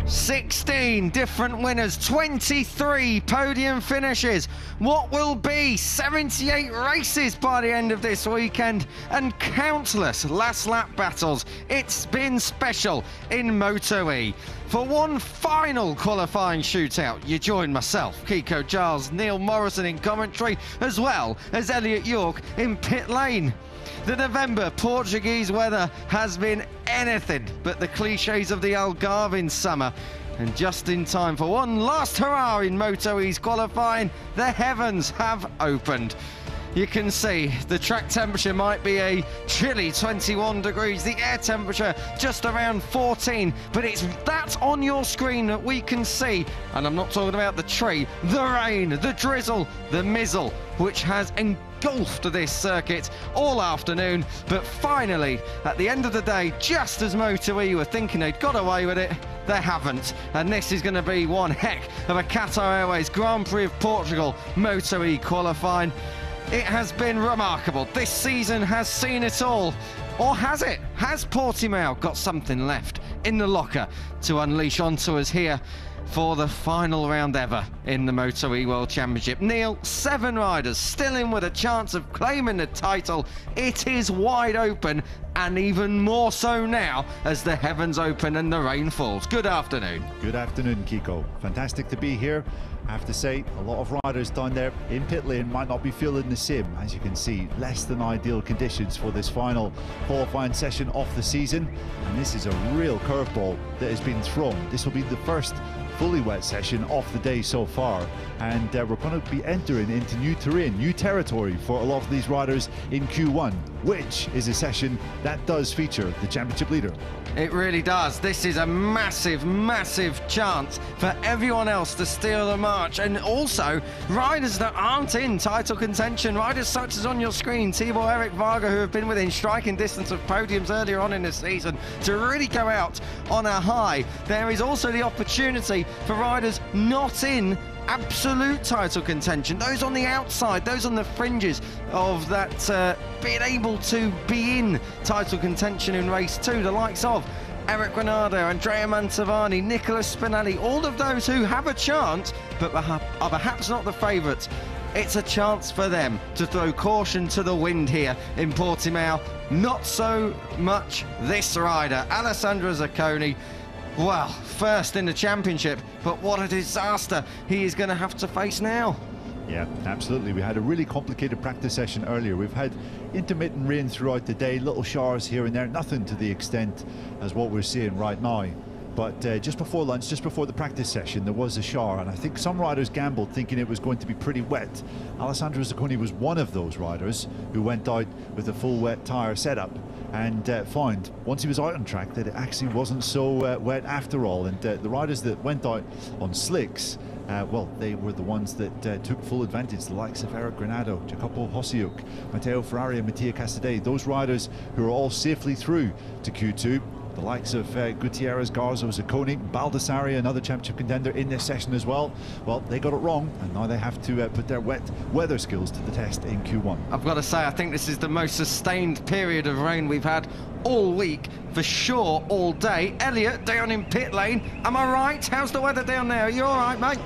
16 different winners, 23 podium finishes. What will be 78 races by the end of this weekend and countless last lap battles. It's been special in MotoE. For one final qualifying shootout, you join myself, Kiko Giles, Neil Morrison in commentary, as well as Elliot York in pit lane. The November Portuguese weather has been anything but the cliches of the Algarve in summer. And just in time for one last hurrah in MotoE's qualifying, the heavens have opened. You can see the track temperature might be a chilly 21 degrees, the air temperature just around 14, but it's that on your screen that we can see, and I'm not talking about the tree, the rain, the drizzle, the mizzle, which has engulfed this circuit all afternoon. But finally, at the end of the day, just as MotoE were thinking they'd got away with it, they haven't. And this is going to be one heck of a Qatar Airways Grand Prix of Portugal MotoE qualifying. It has been remarkable. This season has seen it all. Or has it? Has Portimao got something left in the locker to unleash onto us here for the final round ever in the MotoE World Championship? Neil, 7 riders still in with a chance of claiming the title. It is wide open, and even more so now as the heavens open and the rain falls. Good afternoon. Good afternoon, Kiko. Fantastic to be here. I have to say, a lot of riders down there in pit lane might not be feeling the same. As you can see, less than ideal conditions for this final qualifying session of the season. And this is a real curveball that has been thrown. This will be the first fully wet session of the day so far, and we're going to be entering into new terrain, new territory for a lot of these riders in Q1, which is a session that does feature the championship leader. It really does. This is a massive, massive chance for everyone else to steal the march, and also riders that aren't in title contention, riders such as on your screen, Tibor Eric Varga, who have been within striking distance of podiums earlier on in the season, to really go out on a high. There is also the opportunity for riders not in absolute title contention, those on the outside, those on the fringes of that, being able to be in title contention in race 2, the likes of Eric Granado, Andrea Mantovani, Nicolas Spinelli, all of those who have a chance but are perhaps not the favourites. It's a chance for them to throw caution to the wind here in Portimao. Not so much this rider, Alessandro Zacconi. Well, first in the championship, but what a disaster he is going to have to face now. Yeah, absolutely. We had a really complicated practice session earlier. We've had intermittent rain throughout the day, little showers here and there, nothing to the extent as what we're seeing right now. But just before lunch, just before the practice session, there was a shower, and I think some riders gambled thinking it was going to be pretty wet. Alessandro Zacconi was one of those riders who went out with a full wet tyre setup and found, once he was out on track, that it actually wasn't so wet after all. And the riders that went out on slicks, well, they were the ones that took full advantage, the likes of Eric Granado, Jacopo Hosiuk, Matteo Ferrari and Mattia Casadei, those riders who are all safely through to Q2. The likes of Gutierrez, Garzo, Zacconi, Baldassarri, another championship contender in this session as well. Well, they got it wrong, and now they have to put their wet weather skills to the test in Q1. I've got to say, I think this is the most sustained period of rain we've had all week, for sure, all day. Elliot, down in pit lane, am I right? How's the weather down there? Are you all right, mate?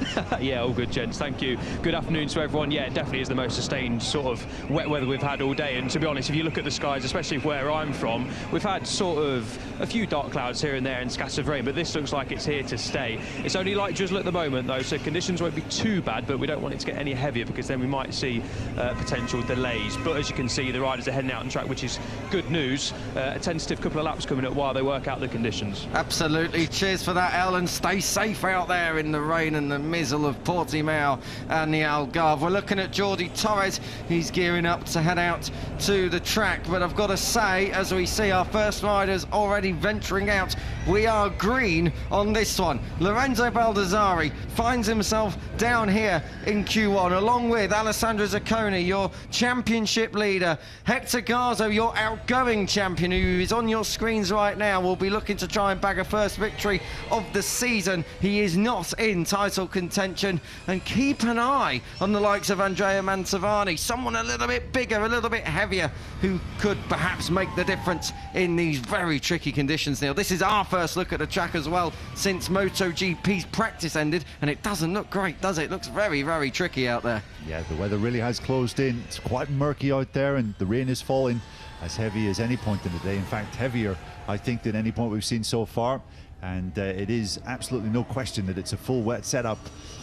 Yeah, all good, gents, thank you. Good afternoon to everyone. Yeah, it definitely is the most sustained sort of wet weather we've had all day, and to be honest, if you look at the skies, especially where I'm from, we've had sort of a few dark clouds here and there and scattered rain, but this looks like it's here to stay. It's only light drizzle at the moment though, so conditions won't be too bad, but we don't want it to get any heavier because then we might see potential delays. But as you can see, the riders are heading out on track, which is good news. A tentative couple of laps coming up while they work out the conditions. Absolutely. Cheers for that, El, and stay safe out there in the rain and the mizzle of Portimao and the Algarve. We're looking at Jordi Torres. He's gearing up to head out to the track, but I've got to say, as we see our first riders already venturing out, we are green on this one. Lorenzo Baldassarri finds himself down here in Q1, along with Alessandro Zacconi, your championship leader. Hector Garzo, your outgoing champion, who is on your screens right now, will be looking to try and bag a first victory of the season. He is not in title contention, and keep an eye on the likes of Andrea Mantovani, someone a little bit bigger, a little bit heavier, who could perhaps make the difference in these very tricky conditions. Neil, this is our first first look at the track as well since MotoGP's practice ended, and it doesn't look great, does it? It looks very, very tricky out there. Yeah, the weather really has closed in. It's quite murky out there, and the rain is falling as heavy as any point in the day. In fact, heavier, I think, than any point we've seen so far. And it is absolutely no question that it's a full wet setup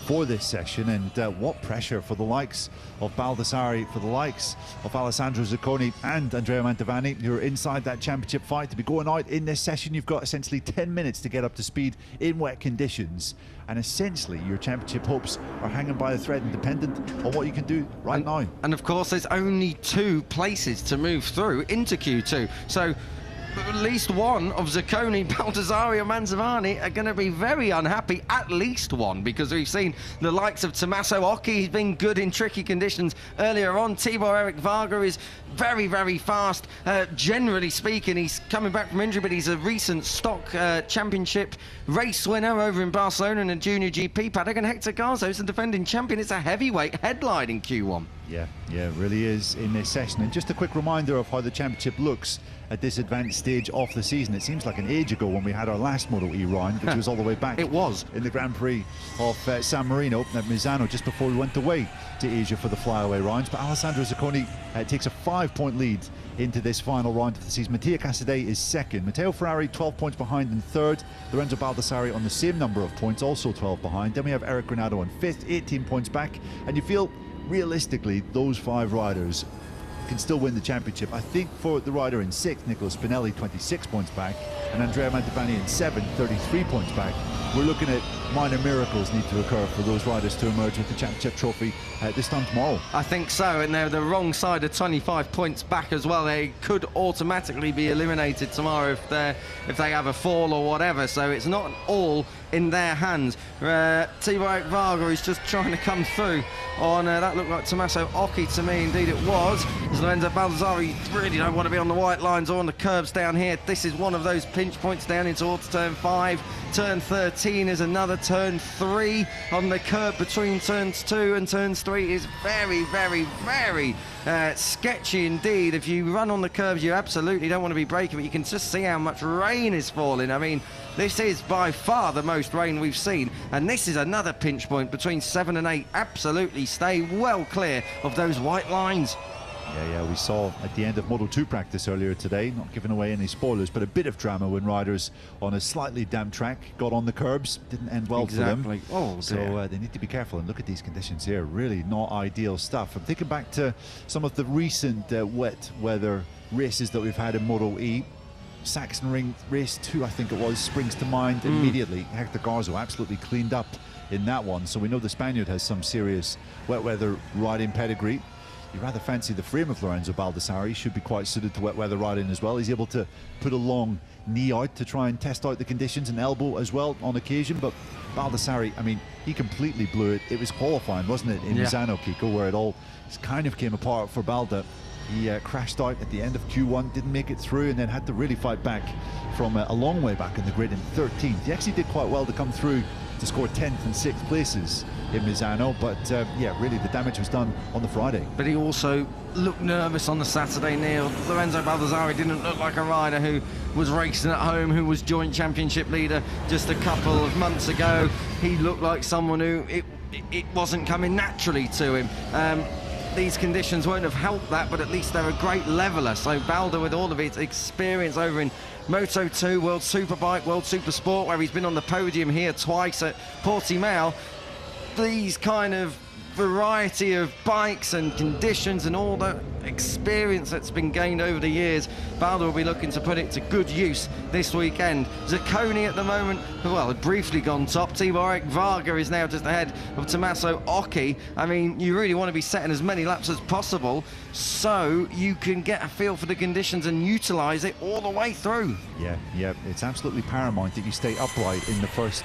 for this session. And what pressure for the likes of Baldassarri, for the likes of Alessandro Zacconi and Andrea Mantovani, who are inside that championship fight, to be going out in this session. You've got essentially 10 minutes to get up to speed in wet conditions, and essentially your championship hopes are hanging by a thread and dependent on what you can do right now. And of course, there's only 2 places to move through into Q2, so at least one of Zacconi, Baldassarri and Mantovani are going to be very unhappy, at least one, because we've seen the likes of Tommaso Occhi. He's been good in tricky conditions earlier on. Tibor Eric Varga is very, very fast. Generally speaking, he's coming back from injury, but he's a recent stock championship race winner over in Barcelona in a junior GP paddock, and Hector Garza is the defending champion. It's a heavyweight headline in Q1. Yeah, it really is in this session. And just a quick reminder of how the championship looks at this advanced stage of the season. It seems like an age ago when we had our last MotoE round, which was all the way back. It was in the Grand Prix of San Marino at Misano, just before we went away to Asia for the flyaway rounds. But Alessandro Zacconi takes a 5-point lead into this final round of the season. Mattia Casadei is second. Matteo Ferrari 12 points behind in third. Lorenzo Baldassarri on the same number of points, also 12 behind. Then we have Eric Granado on fifth, 18 points back. And you feel realistically those 5 riders can still win the championship. I think for the rider in 6th, Nicola Spinelli, 26 points back, and Andrea Mantovani in 7th, 33 points back. We're looking at minor miracles need to occur for those riders to emerge with the championship trophy this time tomorrow. I think so, and they're the wrong side of 25 points back as well. They could automatically be eliminated tomorrow if they have a fall or whatever, so it's not all in their hands. Tibor Varga is just trying to come through on that looked like Tommaso Occhi to me. Indeed it was. As Lorenzo Baldassarri really don't want to be on the white lines or on the curbs down here. This is one of those pinch points down into towards turn 5. Turn 13 is another. Turn 3 on the curb between turns 2 and turns 3 is very, very, very sketchy indeed. If you run on the curves, you absolutely don't want to be braking, but you can just see how much rain is falling. I mean, this is by far the most rain we've seen, and this is another pinch point between 7 and 8. Absolutely stay well clear of those white lines. Yeah, we saw at the end of Moto2 practice earlier today, not giving away any spoilers, but a bit of drama when riders on a slightly damp track got on the curbs. Didn't end well for them. Oh, so they need to be careful, and look at these conditions here. Really not ideal stuff. I'm thinking back to some of the recent wet weather races that we've had in MotoE. Sachsenring race 2, I think it was, springs to mind immediately. Hector Garza absolutely cleaned up in that one, so we know the Spaniard has some serious wet weather riding pedigree. You rather fancy the frame of Lorenzo Baldassarri. Should be quite suited to wet weather riding as well. He's able to put a long knee out to try and test out the conditions, and elbow as well on occasion. But Baldassarri, I mean, he completely blew it. It was qualifying, wasn't it, in Misano, Kiko, where it all kind of came apart for Balda. He crashed out at the end of Q1, didn't make it through, and then had to really fight back from a long way back in the grid in 13th. He actually did quite well to come through to score 10th and 6th places in Misano, but yeah, really the damage was done on the Friday. But he also looked nervous on the Saturday, Neil. Lorenzo Baldassarri didn't look like a rider who was racing at home, who was joint championship leader just a couple of months ago. He looked like someone who it wasn't coming naturally to him. These conditions won't have helped that, but at least they're a great leveler. So Balda, with all of his experience over in Moto2, World Superbike, World Super Sport, where he's been on the podium here twice at Portimao, these kind of variety of bikes and conditions and all the experience that's been gained over the years, Balda will be looking to put it to good use this weekend. Zacconi at the moment, well, had briefly gone top. Tibor Eric Varga is now just ahead of Tommaso Occhi. I mean, you really want to be setting as many laps as possible so you can get a feel for the conditions and utilise it all the way through. Yeah, it's absolutely paramount that you stay upright in the first,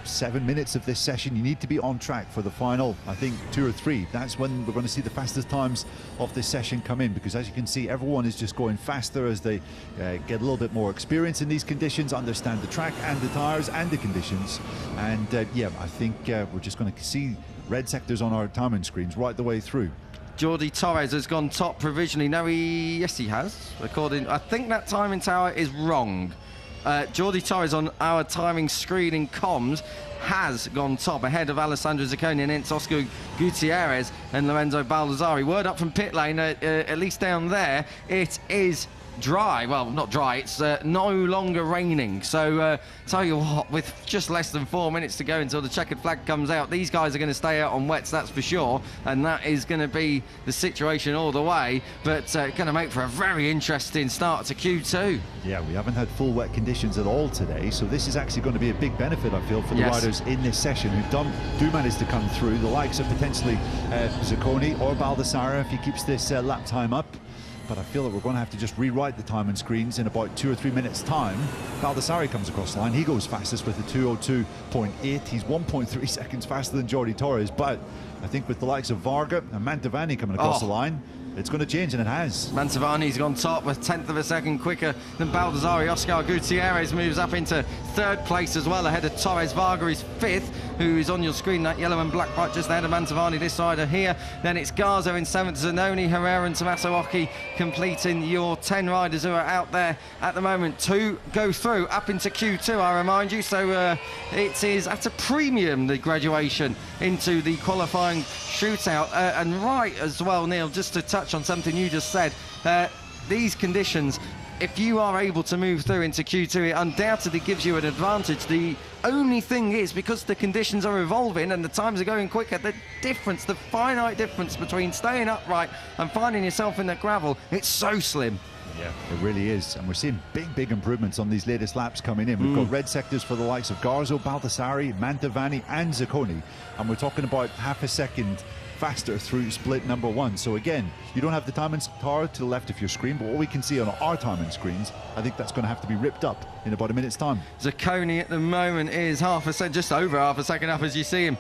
7 minutes of this session. You need to be on track for the final, I think, 2 or 3. That's when we're going to see the fastest times of this session come in, because as you can see, everyone is just going faster as they get a little bit more experience in these conditions, understand the track and the tyres and the conditions. And yeah, I think we're just going to see red sectors on our timing screens right the way through. Jordi Torres has gone top provisionally. No, yes, he has. I think that timing tower is wrong. Jordi Torres on our timing screen in comms has gone top ahead of Alessandro Zacconi, and it's Oscar Gutierrez and Lorenzo Baldassari. Word up from pit lane, at least down there, it is dry. Well, not dry, it's no longer raining. So tell you what, with just less than 4 minutes to go until the checkered flag comes out, these guys are going to stay out on wets, that's for sure, and that is going to be the situation all the way, but going to make for a very interesting start to Q2. Yeah, we haven't had full wet conditions at all today, so this is actually going to be a big benefit, I feel, for the riders in this session who do manage to come through, the likes of potentially Zacconi or Baldassari if he keeps this lap time up. But I feel that we're going to have to just rewrite the timing screens in about 2 or 3 minutes time. Baldassari comes across the line, he goes fastest with a 2:02.8. He's 1.3 seconds faster than Jordi Torres, but I think with the likes of Varga and Mantovani coming across the line, it's going to change, and it has. Mantovani's gone top, a 1/10 of a second quicker than Baldassari. Oscar Gutierrez moves up into 3rd place as well, ahead of Torres. Varga is 5th, who is on your screen, that yellow and black stripe just ahead of Mantovani this side of here. Then it's Garza in 7th, Zanoni, Herrera and Tommaso Occhi completing your 10 riders who are out there at the moment to go through up into Q2, I remind you. So it is at a premium, the graduation into the qualifying shootout. And right as well, Neil, just to touch on something you just said, these conditions, if you are able to move through into Q2, it undoubtedly gives you an advantage. The only thing is, because the conditions are evolving and the times are going quicker, the difference, the finite difference between staying upright and finding yourself in the gravel, it's so slim. Yeah, it really is, and we're seeing big improvements on these latest laps coming in. We've got red sectors for the likes of Garzo, Baldassari, Mantovani and Zacconi, and we're talking about half a second faster through split number 1. So again, you don't have the timing tower to the left of your screen, but what we can see on our timing screens, I think that's going to have to be ripped up in about a minute's time. Zacconi at the moment is just over half a second up, as you see him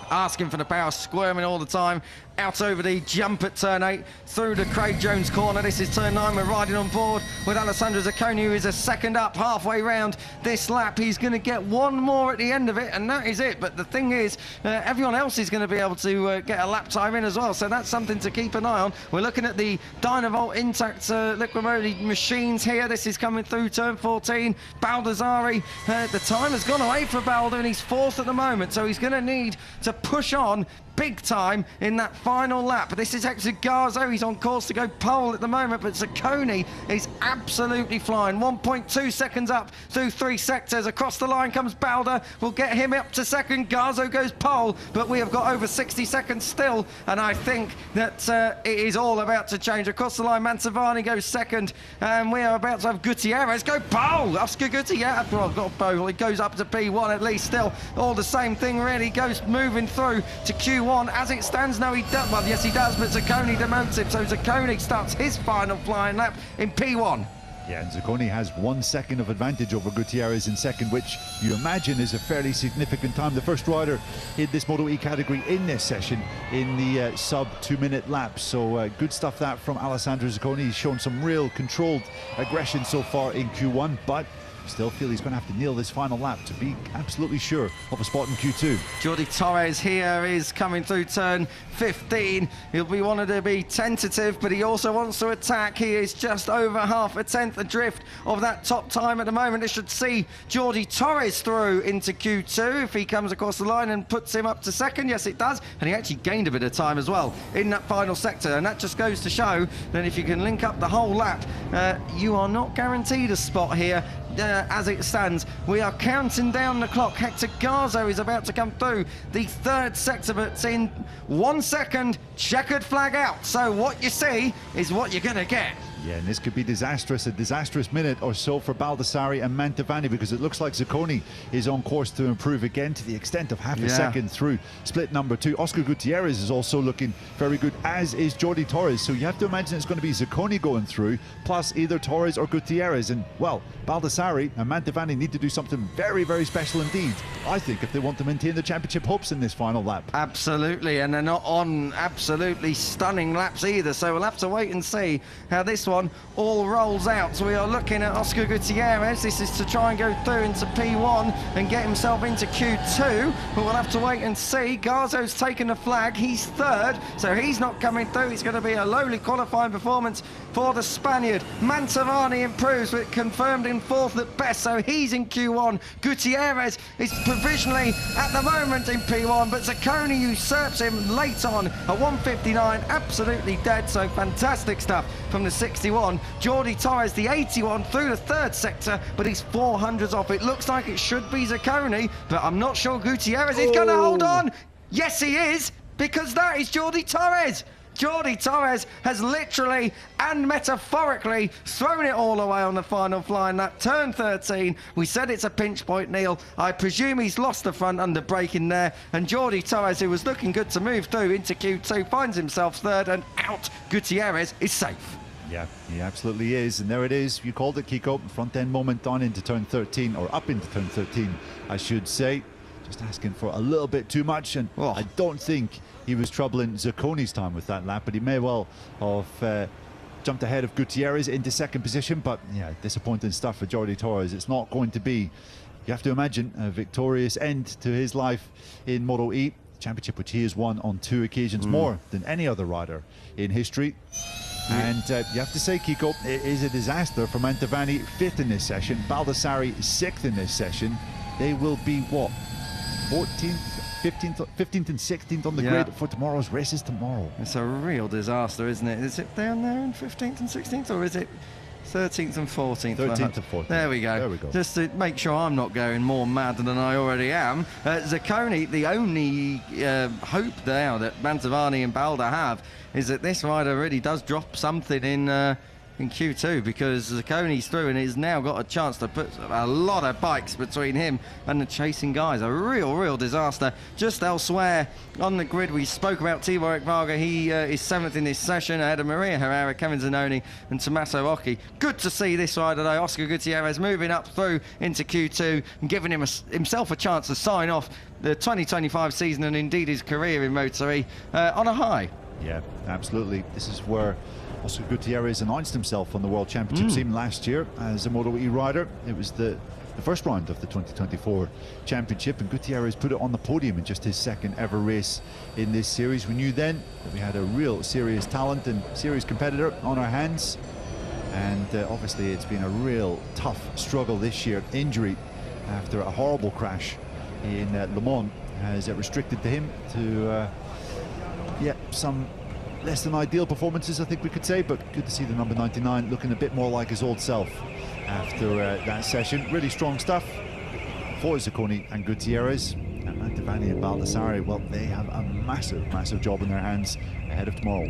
asking for the power, squirming all the time. Out over the jump at turn 8, through the Craig Jones corner. This is turn 9. We're riding on board with Alessandro Zacconi, who is a second up halfway round this lap. He's going to get one more at the end of it, and that is it. But the thing is, everyone else is going to be able to get a lap time in as well, so that's something to keep an eye on. We're looking at the Dynavolt Intact liquid motor machines here. This is coming through turn 14. Baldassari, the time has gone away for Baldo, and he's 4th at the moment, so he's going to need to push on big time in that final lap. This is actually Garzo, he's on course to go pole at the moment, but Zacconi is absolutely flying. 1.2 seconds up through 3 sectors. Across the line comes Balda, we'll get him up to 2nd. Garzo goes pole, but we have got over 60 seconds still, and I think that it is all about to change. Across the line, Mantovani goes 2nd, and we are about to have Gutierrez go pole. Oscar Gutierrez, well, not pole, it goes up to P1 at least, still all the same thing really. Goes moving through to Q1. As it stands, no, he does. Well, yes, he does, but Zacconi demotes him, so Zacconi starts his final flying lap in P1. Yeah, and Zacconi has 1 second of advantage over Gutierrez in 2nd, which you imagine is a fairly significant time. The first rider in this MotoE category in this session in the sub 2-minute lap. So good stuff that from Alessandro Zacconi. He's shown some real controlled aggression so far in Q1, but still feel he's going to have to nail this final lap to be absolutely sure of a spot in Q2. Jordi Torres here is coming through turn 15. He'll be wanting to be tentative, but he also wants to attack. He is just over half a 10th adrift of that top time at the moment. It should see Jordi Torres through into Q2 if he comes across the line and puts him up to 2nd. Yes, it does, and he actually gained a bit of time as well in that final sector, and that just goes to show that if you can link up the whole lap, you are not guaranteed a spot here. As it stands, we are counting down the clock. Hector Garzo is about to come through the 3rd sector, but in 1 second, checkered flag out. So what you see is what you're going to get. Yeah, and this could be disastrous, a disastrous minute or so for Baldassari and Mantovani, because it looks like Zacconi is on course to improve again to the extent of half a second through split number 2. Oscar Gutierrez is also looking very good, as is Jordi Torres. So you have to imagine it's going to be Zacconi going through, plus either Torres or Gutierrez. And, well, Baldassari and Mantovani need to do something very special indeed, I think, if they want to maintain the championship hopes in this final lap. Absolutely, and they're not on absolutely stunning laps either, so we'll have to wait and see how this one Q1 all rolls out. So we are looking at Oscar Gutierrez. This is to try and go through into P1 and get himself into Q2, but we'll have to wait and see. Garzo's taken the flag, he's third, so he's not coming through. It's going to be a lowly qualifying performance for the Spaniard. Mantovani improves, but confirmed in fourth at best, so he's in Q1. Gutierrez is provisionally at the moment in P1, but Zacconi usurps him late on at 1:59, absolutely dead, so fantastic stuff from the 61. Jordi Torres, the 81, through the third sector, but he's 400s off. It looks like it should be Zacconi, but I'm not sure Gutierrez is going to hold on. Yes, he is, because that is Jordi Torres. Jordi Torres has literally and metaphorically thrown it all away on the final flying lap. Turn 13. We said it's a pinch point, Neil. I presume he's lost the front under braking there. And Jordi Torres, who was looking good to move through into Q2, finds himself third and out. Gutierrez is safe. Yeah, he absolutely is. And there it is. You called it, Kiko. Front end moment on into turn 13, or up into turn 13, I should say. Just asking for a little bit too much, and I don't think he was troubling Zacconi's time with that lap, but he may well have jumped ahead of Gutierrez into second position. But yeah, disappointing stuff for Jordi Torres. It's not going to be, you have to imagine, a victorious end to his life in MotoE championship, which he has won on 2 occasions, more than any other rider in history. And you have to say, Kiko, it is a disaster for Mantovani, 5th in this session, Baldassarri 6th in this session. They will be what, 14th, 15th and 16th on the grid for tomorrow's races tomorrow. It's a real disaster, isn't it? Is it down there in 15th and 16th, or is it 13th and 14th? 13th and 14th. There we go. There we go. Just to make sure I'm not going more mad than I already am. Zacconi, the only hope now that Mantovani and Balda have is that this rider really does drop something in Q2, because Zacconi's through and he's now got a chance to put a lot of bikes between him and the chasing guys. A real disaster. Just elsewhere on the grid, we spoke about Tibor Varga. He is 7th in this session ahead of Maria Herrera, Kevin Zanoni and Tommaso Occhi. Good to see this rider though, Oscar Gutierrez, moving up through into Q2 and giving himself a chance to sign off the 2025 season and indeed his career in MotoE on a high. Yeah, absolutely. This is where Oscar Gutierrez announced himself on the World Championship team last year as a MotoE rider. It was the first round of the 2024 Championship, and Gutierrez put it on the podium in just his 2nd ever race in this series. We knew then that we had a real serious talent and serious competitor on our hands, and obviously it's been a real tough struggle this year. Injury after a horrible crash in Le Mans has restricted to him to some less than ideal performances, I think we could say, but good to see the number 99 looking a bit more like his old self after that session. Really strong stuff for Zacconi and Gutierrez. And Mantovani and Baldassarri, well, they have a massive job in their hands ahead of tomorrow.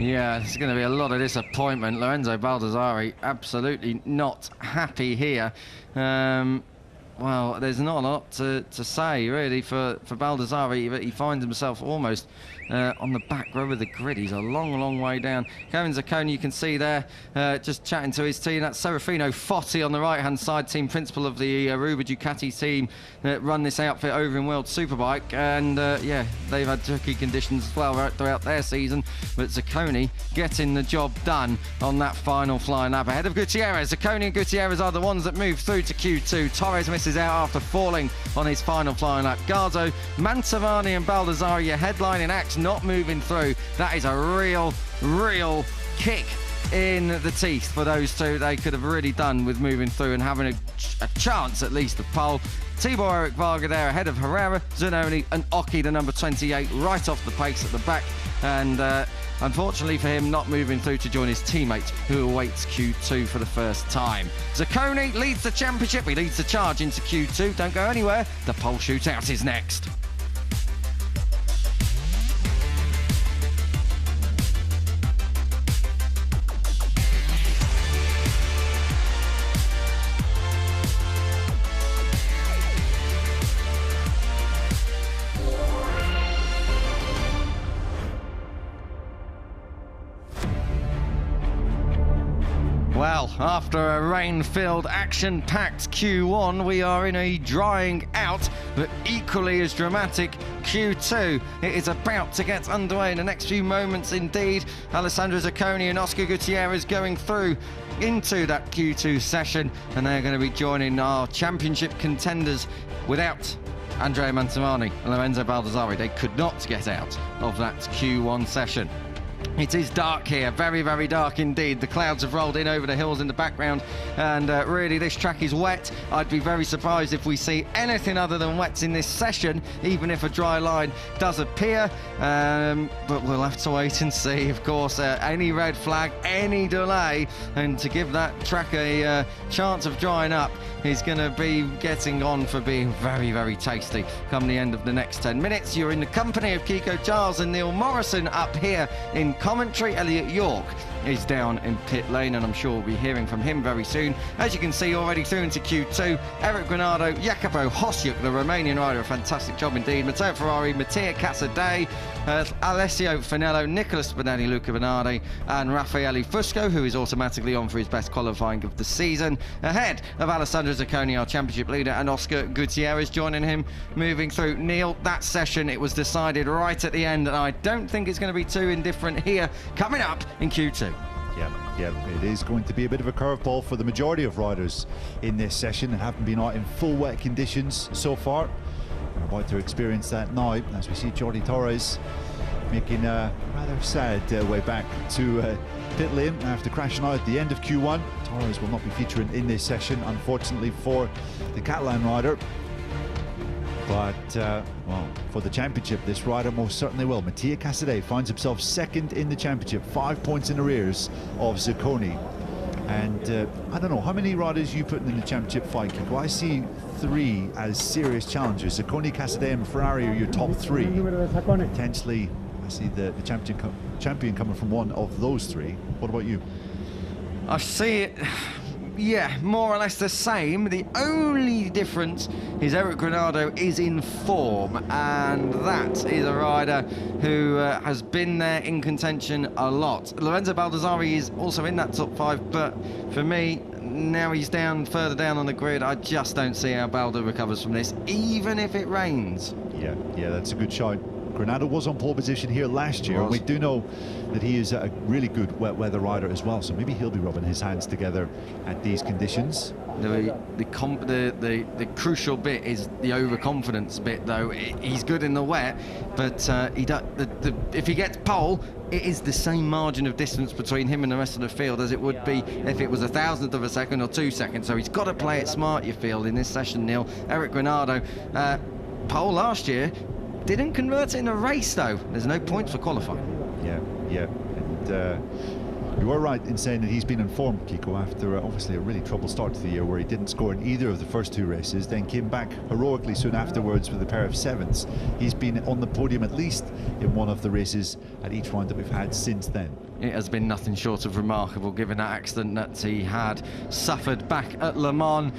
Yeah, there's going to be a lot of disappointment. Lorenzo Baldassarri absolutely not happy here. Well, there's not a lot to say, really, for Baldassarri, but he finds himself almost on the back row of the grid. He's a long way down. Kevin Zacconi, you can see there, just chatting to his team. That's Serafino Fotti on the right-hand side, team principal of the Aruba Ducati team that run this outfit over in World Superbike. And, yeah, they've had tricky conditions as well right throughout their season. But Zacconi getting the job done on that final flying lap ahead of Gutierrez. Zacconi and Gutierrez are the ones that move through to Q2. Torres misses out after falling on his final flying lap. Garzo, Mantovani and Baldassarri, your headlining acts, not moving through. That is a real kick in the teeth for those two. They could have really done with moving through and having a chance at least of pole. Tibor Eric Varga there ahead of Herrera, Zanoni and Occhi, the number 28, right off the pace at the back. And unfortunately for him, not moving through to join his teammate, who awaits Q2 for the first time. Zacconi leads the championship. He leads the charge into Q2. Don't go anywhere. The pole shootout is next. Well, after a rain-filled, action-packed Q1, we are in a drying out, but equally as dramatic Q2. It is about to get underway in the next few moments indeed. Alessandro Zacconi and Oscar Gutierrez going through into that Q2 session, and they're going to be joining our championship contenders without Andrea Mantovani and Lorenzo Baldassarri. They could not get out of that Q1 session. It is dark here, very, very dark indeed. The clouds have rolled in over the hills in the background, and really this track is wet. I'd be very surprised if we see anything other than wets in this session, even if a dry line does appear, but we'll have to wait and see. Of course, any red flag, any delay, and to give that track a chance of drying up is going to be getting on for being very, very tasty come the end of the next 10 minutes. You're in the company of Kiko Giles and Neil Morrison up here in commentary. Elliot York is down in pit lane, and I'm sure we'll be hearing from him very soon. As you can see, already through into Q2, Eric Granado, Jacopo Hosjuk, the Romanian rider, a fantastic job indeed. Matteo Ferrari, Mattia Casadei, Alessio Finello, Nicola Spinelli, Luca Bernardi, and Raffaele Fusco, who is automatically on for his best qualifying of the season, ahead of Alessandro Zacconi, our championship leader, and Oscar Gutierrez joining him, moving through. Neil, that session, it was decided right at the end, and I don't think it's going to be too indifferent here, coming up in Q2. Yeah, it is going to be a bit of a curveball for the majority of riders in this session and haven't been out in full wet conditions so far. We're about to experience that now as we see Jordi Torres making a rather sad way back to pit lane after crashing out at the end of Q1. Torres will not be featuring in this session, unfortunately, for the Catalan rider. But, well, for the championship, this rider most certainly will. Mattia Casadei finds himself second in the championship, 5 points in arrears of Zacconi. And I don't know, how many riders you putting in the championship fight, Kiko? I see 3 as serious challengers. Zacconi, Casadei and Ferrari are your top 3. Potentially, I see the champion coming from one of those 3. What about you? I see it, yeah, more or less the same. The only difference is Eric Granado is in form, and that is a rider who has been there in contention a lot. Lorenzo Baldassarri is also in that top 5, but for me, now he's further down on the grid. I just don't see how Baldo recovers from this, even if it rains. Yeah, that's a good shout. Granado was on pole position here last year, and we do know that he is a really good wet weather rider as well, so maybe he'll be rubbing his hands together at these conditions. The crucial bit is the overconfidence bit, though. He's good in the wet, but if he gets pole, it is the same margin of distance between him and the rest of the field as it would be if it was a thousandth of a second or 2 seconds. So he's got to play it smart, you feel, in this session, Neil. Eric Granado, pole last year, didn't convert it in a race, though. There's no points for qualifying. Yeah. And you were right in saying that he's been informed, Kiko, after obviously a really troubled start to the year where he didn't score in either of the first 2 races, then came back heroically soon afterwards with a pair of 7s. He's been on the podium at least in one of the races at each round that we've had since then. It has been nothing short of remarkable, given that accident that he had suffered back at Le Mans.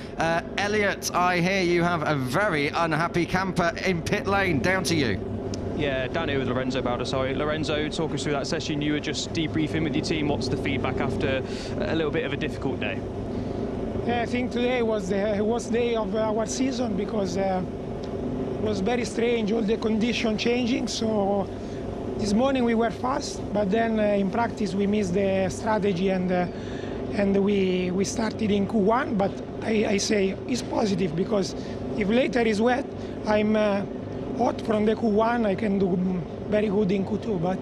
Elliot, I hear you have a very unhappy camper in pit lane. Down to you. Yeah, down here with Lorenzo Baldassarri. Lorenzo, talk us through that session. You were just debriefing with your team. What's the feedback after a little bit of a difficult day? I think today was the worst day of our season, because it was very strange, all the condition changing. So this morning we were fast, but then in practice we missed the strategy, and we started in Q1. But I say it's positive, because if later is wet, I'm hot from the Q1, I can do very good in Q2. But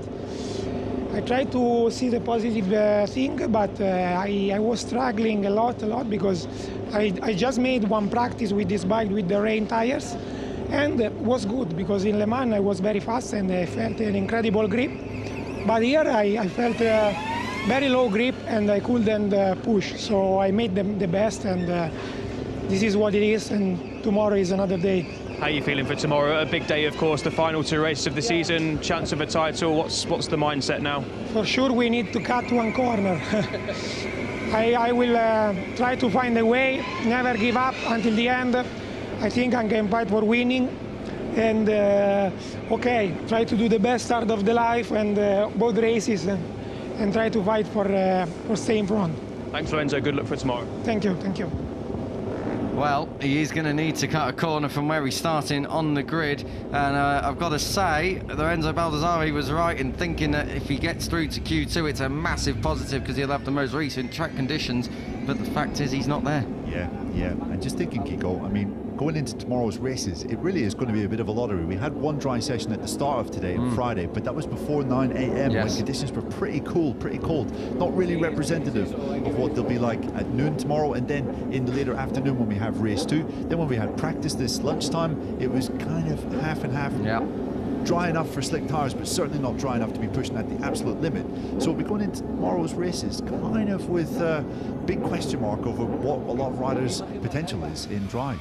I try to see the positive thing, but I was struggling a lot, because I just made one practice with this bike with the rain tires, and it was good, because in Le Mans I was very fast and I felt an incredible grip. But here I felt very low grip and I couldn't push, so I made the best, and this is what it is, and tomorrow is another day. How are you feeling for tomorrow? A big day, of course, the final 2 races of the season, chance of a title. What's the mindset now? For sure we need to cut one corner. I will try to find a way, never give up until the end. I think I can fight for winning, and okay, try to do the best start of the life and both races, and try to fight for stay in front. Thanks, Lorenzo. Good luck for tomorrow. Thank you, thank you. Well, he is going to need to cut a corner from where he's starting on the grid, and I've got to say, Lorenzo Baldassarri was right in thinking that if he gets through to Q2, it's a massive positive because he'll have the most recent track conditions, but the fact is he's not there. Yeah, and just thinking, Kiko, I mean, going into tomorrow's races, it really is going to be a bit of a lottery. We had one dry session at the start of today on Friday, but that was before 9 a.m. when conditions were pretty cool, pretty cold. Not really representative of what they'll be like at noon tomorrow, and then in the later afternoon when we have race 2. Then when we had practice this lunchtime, it was kind of half and half. Yeah. Dry enough for slick tyres, but certainly not dry enough to be pushing at the absolute limit. So we'll be going into tomorrow's races kind of with a big question mark over what a lot of riders' potential is in dry.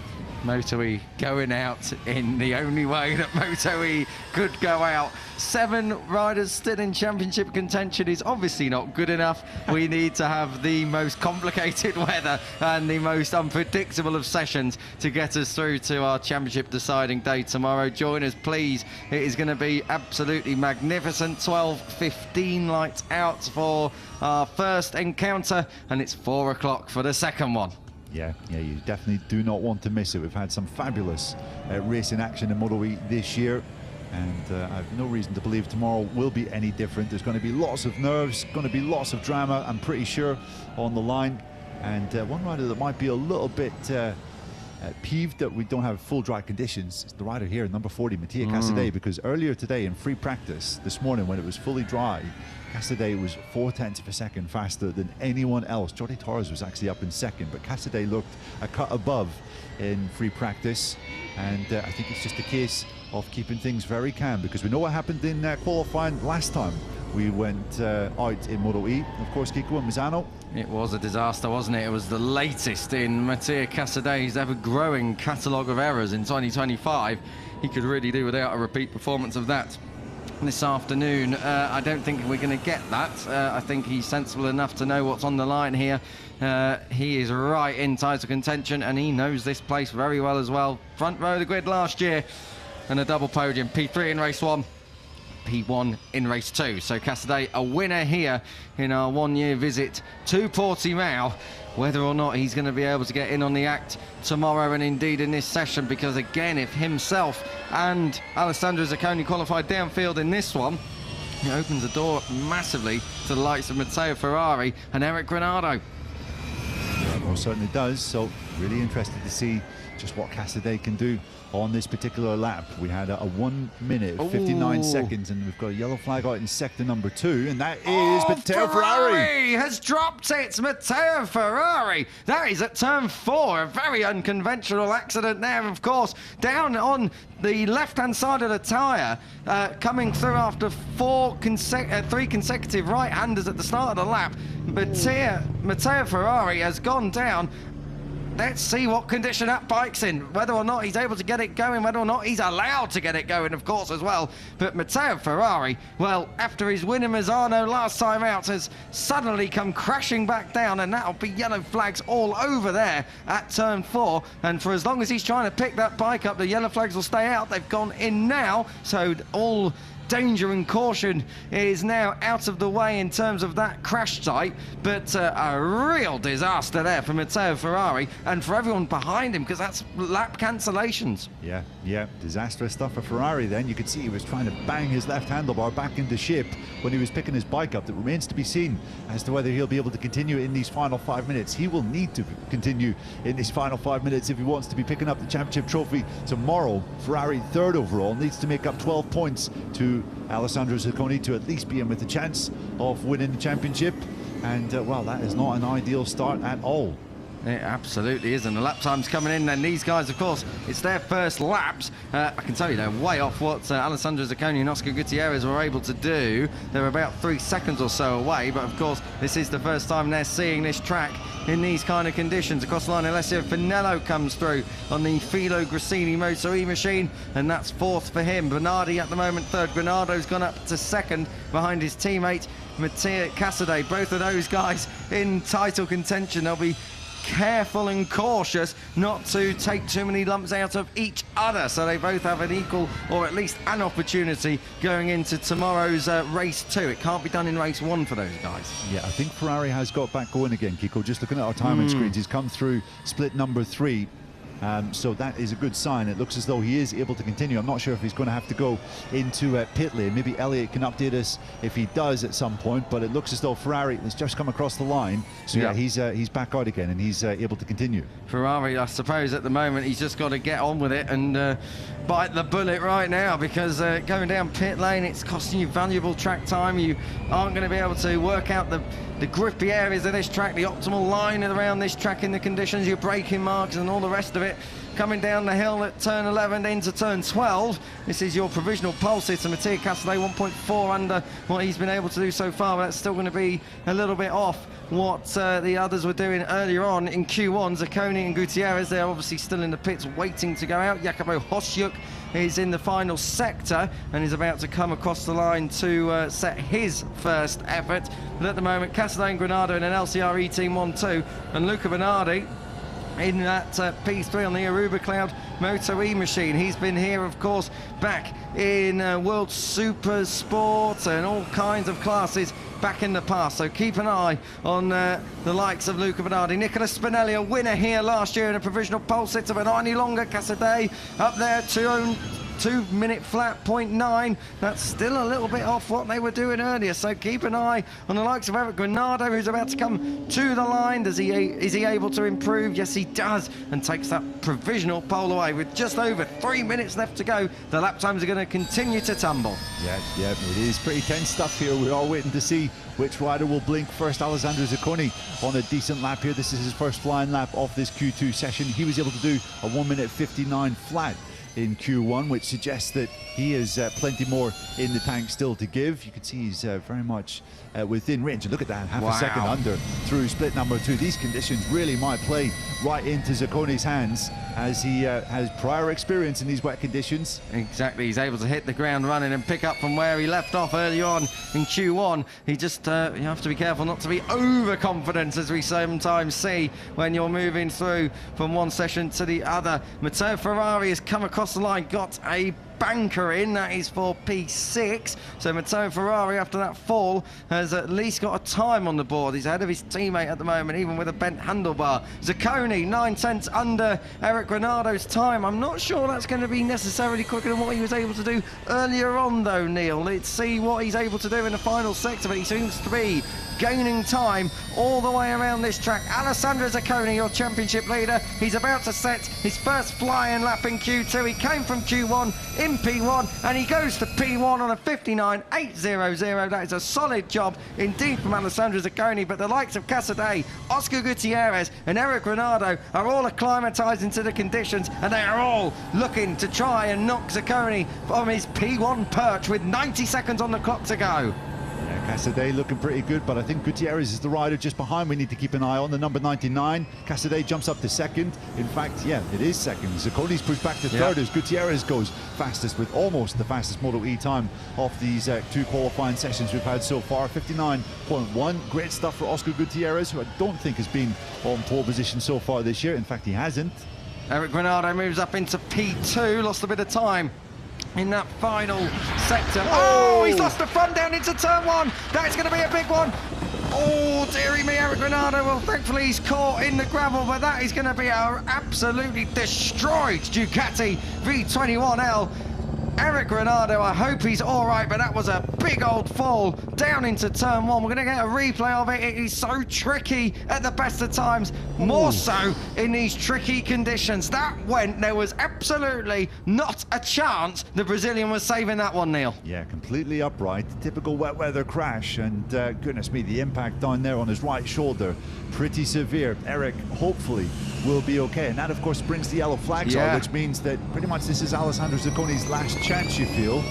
MotoE going out in the only way that MotoE could go out. 7 riders still in championship contention is obviously not good enough. We need to have the most complicated weather and the most unpredictable of sessions to get us through to our championship deciding day tomorrow. Join us, please. It is going to be absolutely magnificent. 12:15 lights out for our first encounter, and it's 4 o'clock for the second one. Yeah, you definitely do not want to miss it. We've had some fabulous racing action in MotoE this year, and I have no reason to believe tomorrow will be any different. There's going to be lots of nerves, going to be lots of drama, I'm pretty sure, on the line. And one rider that might be a little bit peeved that we don't have full dry conditions is the rider here, number 40, Mattia Casadei, because earlier today in free practice this morning when it was fully dry, Casadei was 0.4 of a second faster than anyone else. Jordi Torres was actually up in second, but Casadei looked a cut above in free practice, and I think it's just a case of keeping things very calm, because we know what happened in qualifying last time we went out in MotoE. Of course, Kiko and Misano. It was a disaster, wasn't it? It was the latest in Mattia Casadei's ever-growing catalogue of errors in 2025. He could really do without a repeat performance of that this afternoon. I don't think we're going to get that. I think he's sensible enough to know what's on the line here. He is right in title contention, and he knows this place very well as well. Front row of the grid last year, and a double podium. P3 in race 1. P1 in race 2. So Casadei, a winner here in our one-year visit to Portimao. Whether or not he's going to be able to get in on the act tomorrow, and indeed in this session, because again, if himself and Alessandro Zacconi qualified downfield in this one, it opens the door massively to the likes of Matteo Ferrari and Eric Granado. Yeah, well, certainly does. So really interested to see just what Casadei can do on this particular lap. We had a 1 minute 59 seconds, and we've got a yellow flag out in sector number 2, and that is Matteo Ferrari has dropped it. Matteo Ferrari, that is at turn 4. A very unconventional accident there, of course, down on the left-hand side of the tyre, coming through after 3 consecutive right-handers at the start of the lap. Matteo Ferrari has gone down. Let's see what condition that bike's in, whether or not he's able to get it going, whether or not he's allowed to get it going, of course, as well. But Matteo Ferrari, well, after his win in Misano last time out, has suddenly come crashing back down, and that'll be yellow flags all over there at turn 4. And for as long as he's trying to pick that bike up, the yellow flags will stay out. They've gone in now, so all danger and caution is now out of the way in terms of that crash site, but a real disaster there for Matteo Ferrari and for everyone behind him, because that's lap cancellations. Yeah, disastrous stuff for Ferrari then. You could see he was trying to bang his left handlebar back into shape when he was picking his bike up. It remains to be seen as to whether he'll be able to continue in these final 5 minutes. He will need to continue in these final 5 minutes if he wants to be picking up the championship trophy tomorrow. Ferrari, 3rd overall, needs to make up 12 points to Alessandro Zacconi to at least be in with a chance of winning the championship, and well, that is not an ideal start at all. It absolutely isn't. The lap time's coming in, and these guys, of course, it's their first laps. I can tell you they're way off what Alessandro Zacconi and Oscar Gutierrez were able to do. They're about 3 seconds or so away, but of course, this is the first time they're seeing this track in these kind of conditions. Across the line, Alessio Finello comes through on the Filo Grassini MotoE machine, and that's 4th for him. Bernardi at the moment 3rd. Granado's gone up to 2nd behind his teammate Mattia Casadei. Both of those guys in title contention. They'll be careful and cautious not to take too many lumps out of each other, so they both have an equal, or at least an opportunity going into tomorrow's race 2. It can't be done in race 1 for those guys. Yeah, I think Ferrari has got back going again, Kiko. Just looking at our timing screens, he's come through split number 3. So that is a good sign. It looks as though he is able to continue. I'm not sure if he's going to have to go into pit lane. Maybe Elliott can update us if he does at some point, but it looks as though Ferrari has just come across the line. So yeah, he's back out again and he's able to continue. Ferrari, I suppose at the moment he's just got to get on with it and bite the bullet right now, because going down pit lane, it's costing you valuable track time. You aren't going to be able to work out the grippy areas of this track, the optimal line around this track in the conditions, your braking marks and all the rest of it. Coming down the hill at turn 11 into turn 12. This is your provisional pole sitter, Mattia Castellet, 1.4 under what he's been able to do so far, but that's still going to be a little bit off what the others were doing earlier on in Q1. Zacconi and Gutierrez, they're obviously still in the pits waiting to go out. Jacopo Hosjuk is in the final sector and is about to come across the line to set his first effort. But at the moment, Castellet and Granado in an LCRE Team 1-2, and Luca Bernardi in that P3 on the Aruba Cloud MotoE machine. He's been here, of course, back in World Super Sport and all kinds of classes back in the past, so keep an eye on the likes of Luca Bernardi. Nicola Spinelli, a winner here last year in a provisional pole sitter, but any longer. Casadei up there, 2-minute flat, 0.9. That's still a little bit off what they were doing earlier, so keep an eye on the likes of Eric Granado, who's about to come to the line. Is he able to improve? Yes, he does, and takes that provisional pole away with just over 3 minutes left to go. The lap times are going to continue to tumble. Yeah, it is pretty tense stuff here. We're all waiting to see which rider will blink first. Alessandro Zacconi on a decent lap here. This is his first flying lap of this Q2 session. He was able to do a 1 minute 59 flat in Q1, which suggests that he has plenty more in the tank still to give. You can see he's very much within range. And look at that, half a second under through split number 2. These conditions really might play right into Zacconi's hands, as he has prior experience in these wet conditions. Exactly, he's able to hit the ground running and pick up from where he left off early on in Q1. He just, you have to be careful not to be overconfident, as we sometimes see when you're moving through from one session to the other. Matteo Ferrari has come across the line, got a banker in, that is for P6. So Matteo Ferrari, after that fall, has at least got a time on the board. He's ahead of his teammate at the moment, even with a bent handlebar. Zacconi, 9 tenths under Eric Granado's time. I'm not sure that's going to be necessarily quicker than what he was able to do earlier on, though, Neil. Let's see what he's able to do in the final sector, but he seems to be gaining time all the way around this track. Alessandro Zacconi, your championship leader. He's about to set his first flying lap in Q2. He came from Q1 in P1 and he goes to P1 on a 59.800. That is a solid job indeed from Alessandro Zacconi, but the likes of Casadei, Oscar Gutierrez and Eric Granado are all acclimatizing to the conditions, and they are all looking to try and knock Zacconi from his P1 perch with 90 seconds on the clock to go. Casadei looking pretty good, but I think Gutierrez is the rider just behind we need to keep an eye on, the number 99. Casadei jumps up to second. In fact, yeah, it is second. Zacconi's pushed back to third as Gutierrez goes fastest, with almost the fastest MotoE time of these 2 qualifying sessions we've had so far, 59.1. Great stuff for Oscar Gutierrez, who I don't think has been on pole position so far this year. In fact, he hasn't. Eric Granado moves up into P2, lost a bit of time in that final sector. Oh, he's lost the front down into turn 1. That's going to be a big one. Oh, dearie me, Eric Granado. Well, thankfully he's caught in the gravel, but that is going to be an absolutely destroyed Ducati V21L. Eric Granado, I hope he's all right, but that was a big old fall down into turn 1. We're going to get a replay of it. It is so tricky at the best of times, more so in these tricky conditions. That went, there was absolutely not a chance the Brazilian was saving that one, Neil. Yeah, completely upright, typical wet weather crash, and goodness me, the impact down there on his right shoulder, pretty severe. Eric, hopefully, will be okay, and that of course brings the yellow flags on, which means that pretty much this is Alessandro Zacconi's last chance, you feel,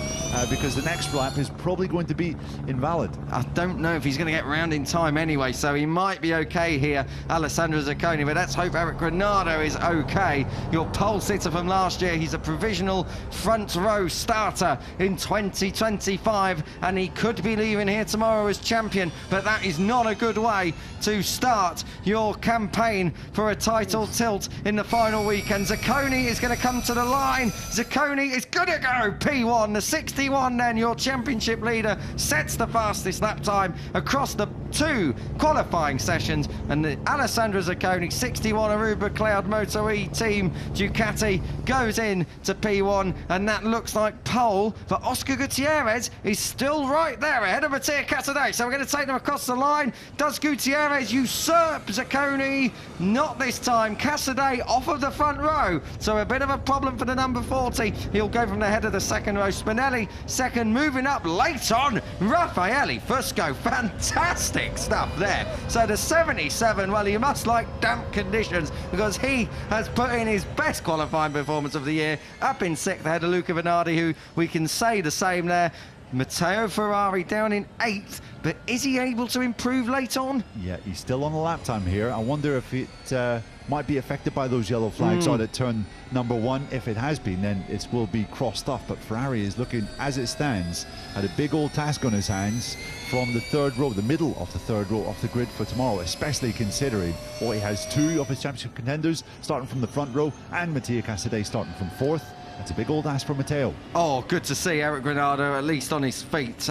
because the next lap is probably going to be invalid. I don't know if he's going to get round in time anyway, so he might be okay here, Alessandro Zacconi, but let's hope Eric Granado is okay. Your pole sitter from last year, he's a provisional front row starter in 2025, and he could be leaving here tomorrow as champion, but that is not a good way to start your campaign for a title tilt in the final weekend. Zacconi is going to come to the line. Zacconi is going to go P1, the 61 then, your championship leader, sets the fastest lap time across the 2 qualifying sessions, and the Alessandro Zacconi 61 Aruba Cloud MotoE team Ducati goes in to P1, and that looks like pole for Oscar Gutierrez is still right there ahead of Mattia Casadei. So we're going to take them across the line. Does Gutierrez usurp Zacconi? Not this time. Casadei off of the front row, so a bit of a problem for the number 40. He'll go from the head of the second row. Spinelli second, moving up late on Raffaele Fusco. Fantastic stuff there. So the 77, well, you must like damp conditions, because he has put in his best qualifying performance of the year, up in 6th ahead of Luca Bernardi, who we can say the same there. Matteo Ferrari down in 8th, but is he able to improve late on? Yeah, he's still on a lap time here. I wonder if it might be affected by those yellow flags out at turn number 1. If it has been, then it will be crossed off. But Ferrari is looking, as it stands, at a big old task on his hands from the 3rd row, the middle of the 3rd row off the grid for tomorrow, especially considering he has 2 of his championship contenders starting from the front row and Mattia Casadei starting from 4th. That's a big old ask for Matteo. Oh, good to see Eric Granado at least on his feet.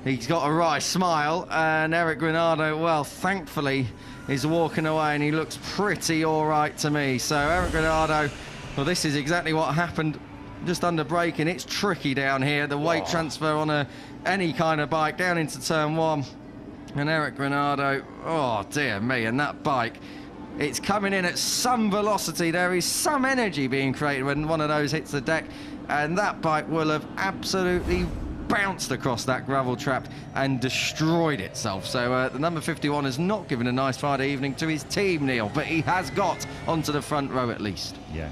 He's got a wry smile, and Eric Granado, well, thankfully, is walking away, and he looks pretty all right to me. So Eric Granado, well, this is exactly what happened just under braking. It's tricky down here, the weight transfer on any kind of bike down into turn 1. And Eric Granado, oh dear me, and that bike, it's coming in at some velocity. There is some energy being created when one of those hits the deck, and that bike will have absolutely bounced across that gravel trap and destroyed itself. So the number 51 has not given a nice Friday evening to his team, Neil, but he has got onto the front row at least. Yeah,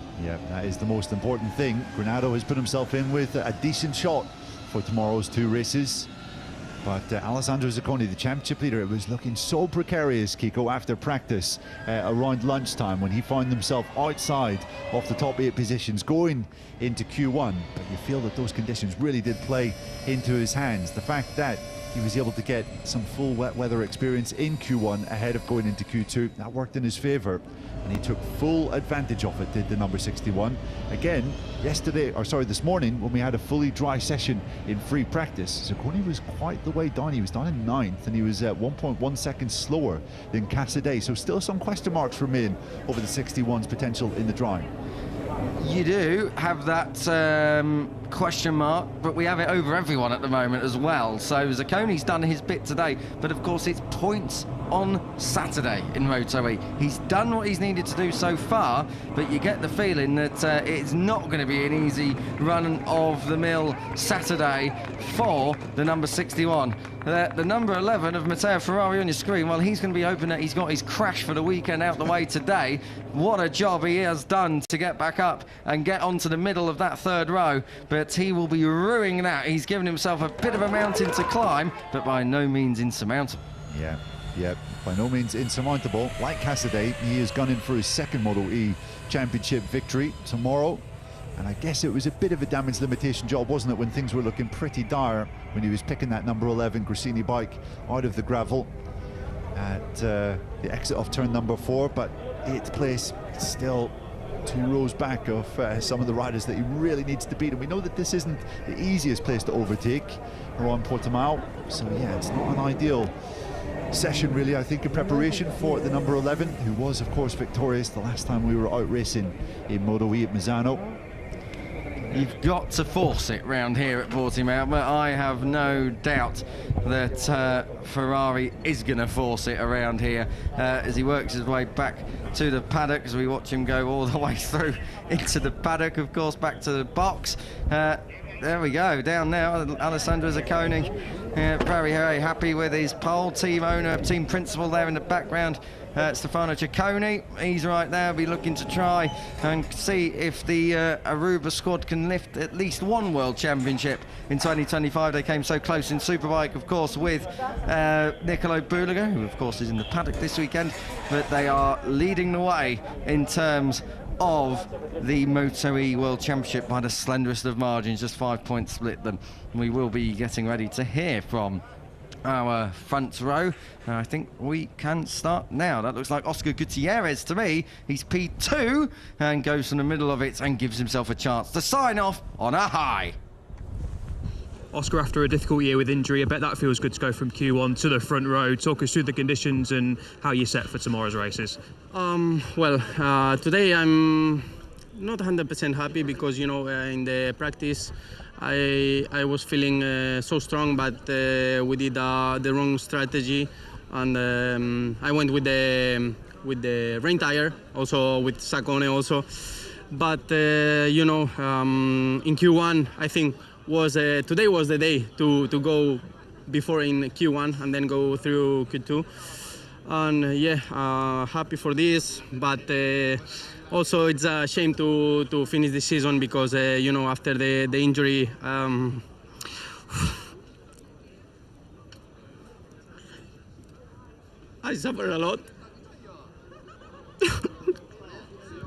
that is the most important thing. Granado has put himself in with a decent shot for tomorrow's 2 races. But Alessandro Zacconi, the championship leader, it was looking so precarious, Kiko, after practice around lunchtime when he found himself outside of the top 8 positions going into Q1. But you feel that those conditions really did play into his hands. The fact that he was able to get some full wet weather experience in Q1 ahead of going into Q2, that worked in his favour, and he took full advantage of it, did the number 61. Again, this morning, when we had a fully dry session in free practice, Zacconi was quite the way down. He was down in 9th, and he was 1.1 seconds slower than Casadei, so still some question marks remain over the 61's potential in the dry. You do have that question mark, but we have it over everyone at the moment as well. So Zacconi's done his bit today, but of course it's points on Saturday in MotoE. He's done what he's needed to do so far, but you get the feeling that it's not going to be an easy run-of-the-mill Saturday for the number 61. The number 11 of Matteo Ferrari on your screen, well, he's going to be hoping that he's got his crash for the weekend out the way today. What a job he has done to get back up and get onto the middle of that 3rd row, but he will be ruining that. He's given himself a bit of a mountain to climb, but by no means insurmountable. Yeah, by no means insurmountable. Like Casadei, he is gunning for his 2nd MotoE championship victory tomorrow. And I guess it was a bit of a damage limitation job, wasn't it, when things were looking pretty dire when he was picking that number 11 Gresini bike out of the gravel at the exit of turn number 4. But 8th place, still 2 rows back of some of the riders that he really needs to beat. And we know that this isn't the easiest place to overtake around Portimao. So yeah, it's not an ideal session really, I think, in preparation for the number 11, who was of course victorious the last time we were out racing in MotoE at Misano. You've got to force it round here at Portimao, but I have no doubt that Ferrari is going to force it around here as he works his way back to the paddock, as we watch him go all the way through into the paddock, of course, back to the box. There we go, down now, Alessandro Zacconi, very, very happy with his pole. Team owner, team principal there in the background, Stefano Ciccone. He's right there, be looking to try and see if the Aruba squad can lift at least one World Championship in 2025. They came so close in Superbike, of course, with Nicolo Bulega, who of course is in the paddock this weekend, but they are leading the way in terms of the MotoE World Championship by the slenderest of margins, just 5 points split them. We will be getting ready to hear from our front row. I think we can start now. That looks like Oscar Gutierrez to me. He's P2 and goes from the middle of it and gives himself a chance to sign off on a high. Oscar, after a difficult year with injury, I bet that feels good to go from Q1 to the front row. Talk us through the conditions and how you're set for tomorrow's races. Today I'm not 100% happy because, you know, in the practice I was feeling so strong, but we did the wrong strategy, and I went with the rain tire, also with Saccone also. But you know, in Q1 I think today was the day to go before in Q1 and then go through Q2. And yeah, happy for this, but also it's a shame to finish the season because you know, after the injury, I suffered a lot.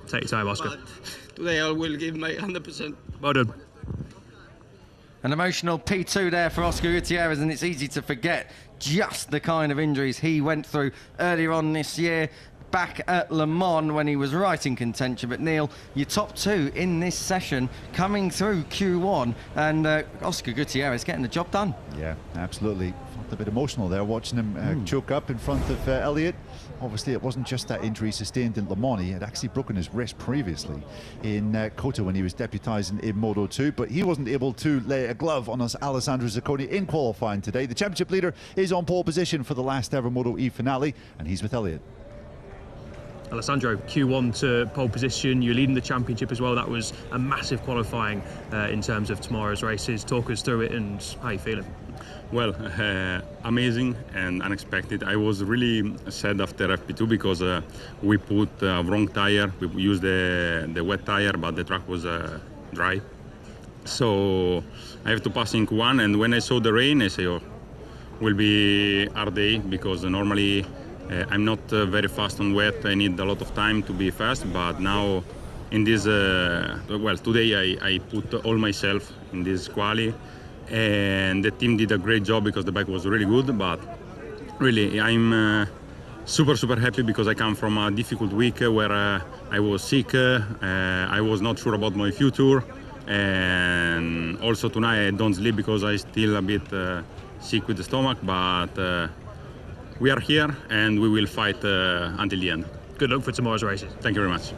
Take your time, Oscar. But today I will give my 100%. Well done. An emotional P2 there for Oscar Gutierrez, and it's easy to forget just the kind of injuries he went through earlier on this year, back at Le Mans when he was right in contention. But Neil, your top two in this session coming through Q1, and Oscar Gutierrez getting the job done. Yeah, absolutely. Felt a bit emotional there watching him choke up in front of Elliott. Obviously, it wasn't just that injury sustained in Le Mans. He had actually broken his wrist previously in Cota when he was deputising in Moto2, but he wasn't able to lay a glove on us Alessandro Zacconi in qualifying today. The championship leader is on pole position for the last ever MotoE finale, and he's with Elliott. Alessandro, Q1 to pole position, you're leading the championship as well. That was a massive qualifying in terms of tomorrow's races. Talk us through it and how you feeling. Well, amazing and unexpected. I was really sad after FP2 because we put wrong tire. We used the wet tire, but the track was dry. So I have to pass in Q1, and when I saw the rain, I say, oh, will be hard day, because normally I'm not very fast on wet. I need a lot of time to be fast, but now in this, well, today I put all myself in this quali, and the team did a great job because the bike was really good. But really, I'm super happy because I come from a difficult week where I was sick. I was not sure about my future, and also tonight I don't sleep because I still a bit sick with the stomach. But we are here and we will fight until the end. Good luck for tomorrow's races. Thank you very much.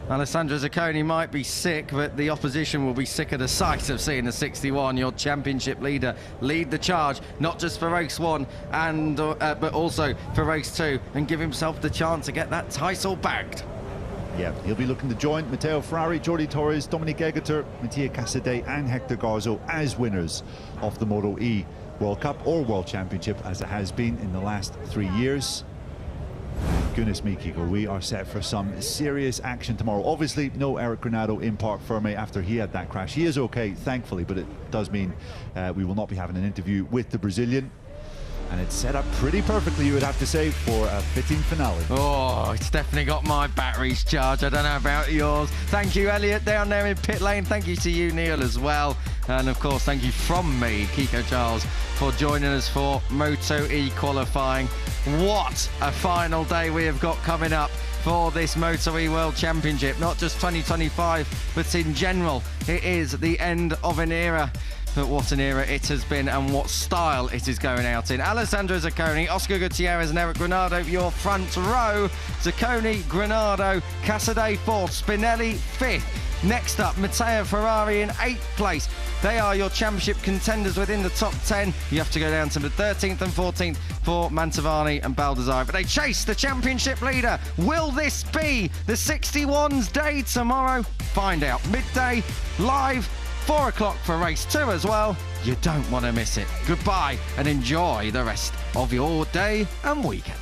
Alessandro Zacconi might be sick, but the opposition will be sick of the sight of seeing the 61, your championship leader, lead the charge, not just for race 1, and but also for race 2, and give himself the chance to get that title bagged. Yeah, he'll be looking to join Matteo Ferrari, Jordi Torres, Dominic Egerter, Mattia Casadei and Hector Garzo as winners of the MotoE World Cup or World Championship, as it has been in the last 3 years. Goodness me, Kiko, we are set for some serious action tomorrow. Obviously, no Eric Granado in Parc Ferme after he had that crash. He is okay, thankfully, but it does mean we will not be having an interview with the Brazilian. And it's set up pretty perfectly, you would have to say, for a fitting finale. Oh, it's definitely got my batteries charged. I don't know about yours. Thank you, Elliott, down there in pit lane. Thank you to you, Neil, as well. And, of course, thank you from me, Kiko Charles, for joining us for MotoE qualifying. What a final day we have got coming up for this MotoE World Championship. Not just 2025, but in general, it is the end of an era. But what an era it has been, and what style it is going out in. Alessandro Zacconi, Oscar Gutierrez and Eric Granado, your front row. Zacconi, Granado, Casadei 4th, Spinelli 5th. Next up, Matteo Ferrari in 8th place. They are your championship contenders within the top 10. You have to go down to the 13th and 14th for Mantovani and Baldassarre. But they chase the championship leader. Will this be the 61's day tomorrow? Find out midday, live, 4 o'clock for race 2 as well. You don't want to miss it. Goodbye and enjoy the rest of your day and weekend.